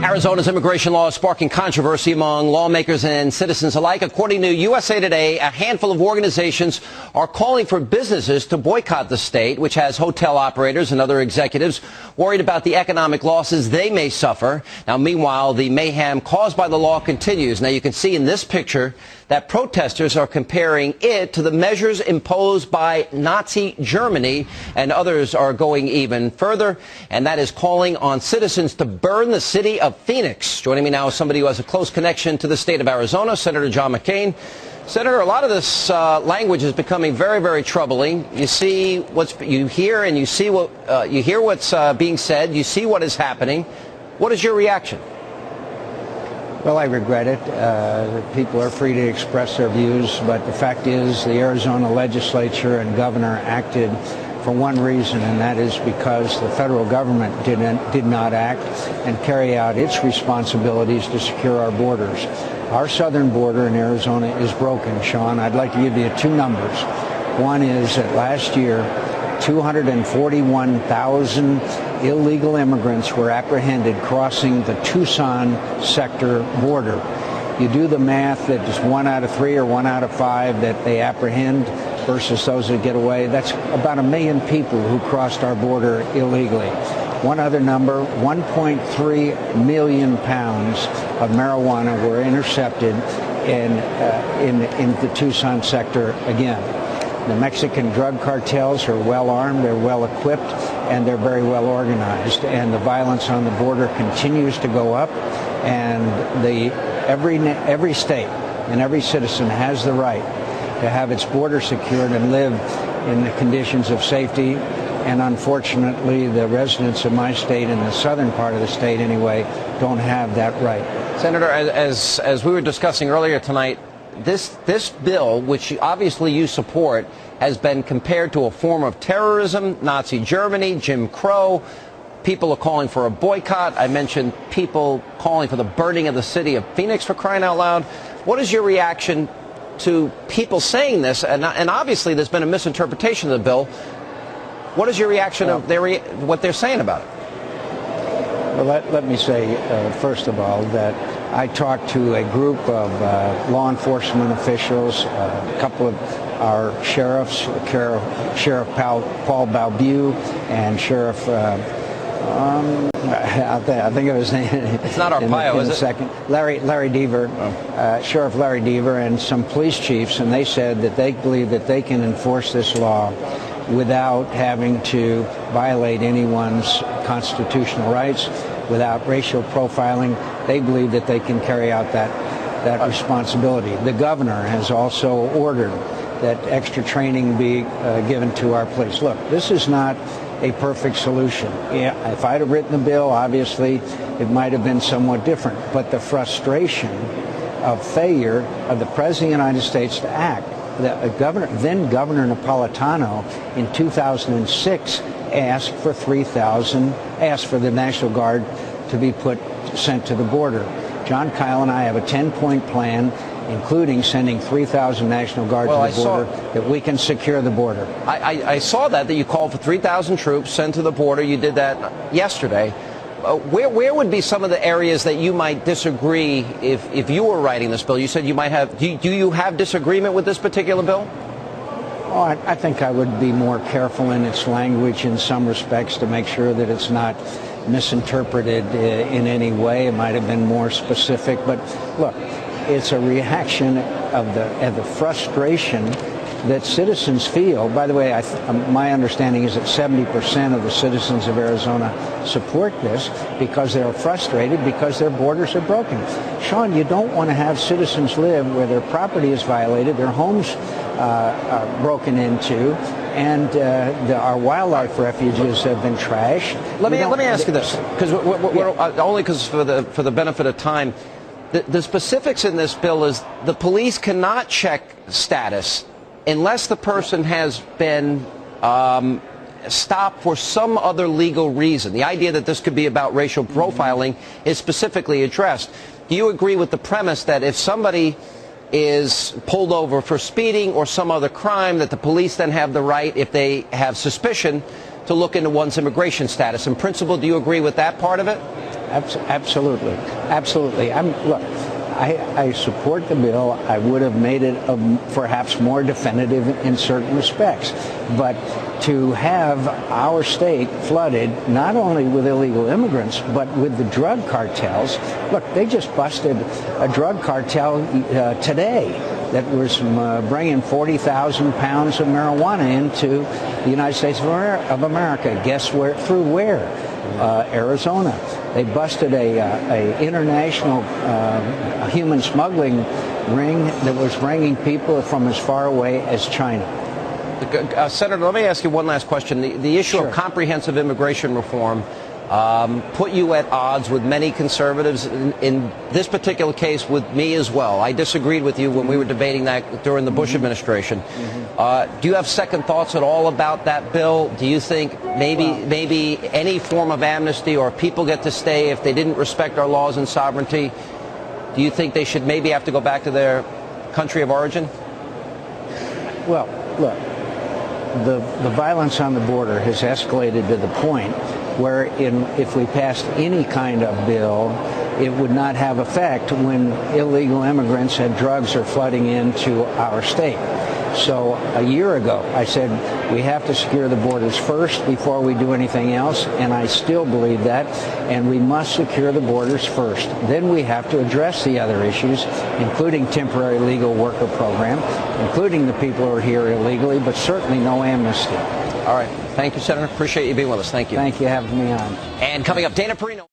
Arizona's immigration law is sparking controversy among lawmakers and citizens alike. According to USA Today, a handful of organizations are calling for businesses to boycott the state, which has hotel operators and other executives worried about the economic losses they may suffer. Now, meanwhile, the mayhem caused by the law continues. Now, you can see in this picture that protesters are comparing it to the measures imposed by Nazi Germany, and others are going even further, and that is calling on citizens to burn the city of Phoenix. Joining me now is somebody who has a close connection to the state of Arizona, Senator John McCain. Senator, a lot of this language is becoming very, very troubling. You see you hear what's being said. You see what is happening. What is your reaction? Well, I regret it. People are free to express their views, but the fact is the Arizona legislature and governor acted for one reason, and that is because the federal government did not act and carry out its responsibilities to secure our borders. Our southern border in Arizona is broken, Sean. I'd like to give you two numbers. One is that last year, 241,000 illegal immigrants were apprehended crossing the Tucson sector border. You do the math that it's 1 out of 3 or 1 out of 5 that they apprehend versus those that get away. That's about 1 million people who crossed our border illegally. One other number, 1.3 million pounds of marijuana were intercepted in the Tucson sector again. The Mexican drug cartels are well armed, they're well equipped, and they're very well organized. And the violence on the border continues to go up. And every state and every citizen has the right to have its border secured and live in the conditions of safety. And unfortunately, the residents of my state, in the southern part of the state anyway, don't have that right. Senator, as we were discussing earlier tonight, this bill, which obviously you support, has been compared to a form of terrorism, Nazi Germany, Jim Crow. People are calling for a boycott. I mentioned people calling for the burning of the city of Phoenix, for crying out loud. What is your reaction to people saying this? And obviously there's been a misinterpretation of the bill. What is your reaction of what they're saying about it? Well, let me say, first of all, that I talked to a group of law enforcement officials, a couple of our sheriffs, Sheriff Paul Balbew and Sheriff, I think of his name. It's not Arpaio, is it? Second. Larry Deaver, Sheriff Larry Deaver, and some police chiefs, and they said that they believe that they can enforce this law without having to violate anyone's constitutional rights, without racial profiling. They believe that they can carry out that responsibility. The governor has also ordered that extra training be given to our police. Look, this is not a perfect solution. Yeah, if I'd have written the bill, obviously it might have been somewhat different. But the frustration of failure of the President of the United States to act, then Governor Napolitano in 2006 asked for the National Guard to be sent to the border. John Kyle and I have a 10-point plan, including sending 3,000 National Guard to the border, that we can secure the border. I saw that you called for 3,000 troops sent to the border. You did that yesterday. Where would be some of the areas that you might disagree if you were writing this bill? You said you might have. Do you have disagreement with this particular bill? Oh, I think I would be more careful in its language in some respects to make sure that it's not misinterpreted in any way. It might have been more specific. But look, it's a reaction of the frustration that citizens feel. By the way, my understanding is that 70% of the citizens of Arizona support this because they're frustrated because their borders are broken. Sean, you don't want to have citizens live where their property is violated, their homes are broken into, and our wildlife refuges have been trashed. Let me ask you this, because only because for the benefit of time, the specifics in this bill is the police cannot check status unless the person has been stopped for some other legal reason. The idea that this could be about racial profiling is specifically addressed. Do you agree with the premise that if somebody is pulled over for speeding or some other crime, that the police then have the right, if they have suspicion, to look into one's immigration status? In principle, do you agree with that part of it? Absolutely. Absolutely. Look, I support the bill. I would have made it perhaps more definitive in certain respects. But to have our state flooded not only with illegal immigrants, but with the drug cartels. Look, they just busted a drug cartel today that was bringing 40,000 pounds of marijuana into the United States of America. Guess where? Through where? Arizona. They busted a international human smuggling ring that was bringing people from as far away as China. Senator, let me ask you one last question. The issue Sure. of comprehensive immigration reform put you at odds with many conservatives, in this particular case with me as well. I disagreed with you when we were debating that during the Bush administration. Do you have second thoughts at all about that bill? Do you think maybe any form of amnesty, or people get to stay if they didn't respect our laws and sovereignty? Do you think they should maybe have to go back to their country of origin? Well, look, the violence on the border has escalated to the point where if we passed any kind of bill, it would not have effect when illegal immigrants and drugs are flooding into our state. So a year ago, I said we have to secure the borders first before we do anything else, and I still believe that, and we must secure the borders first. Then we have to address the other issues, including temporary legal worker program, including the people who are here illegally, but certainly no amnesty. All right. Thank you, Senator. Appreciate you being with us. Thank you. Thank you for having me on. And coming up, Dana Perino.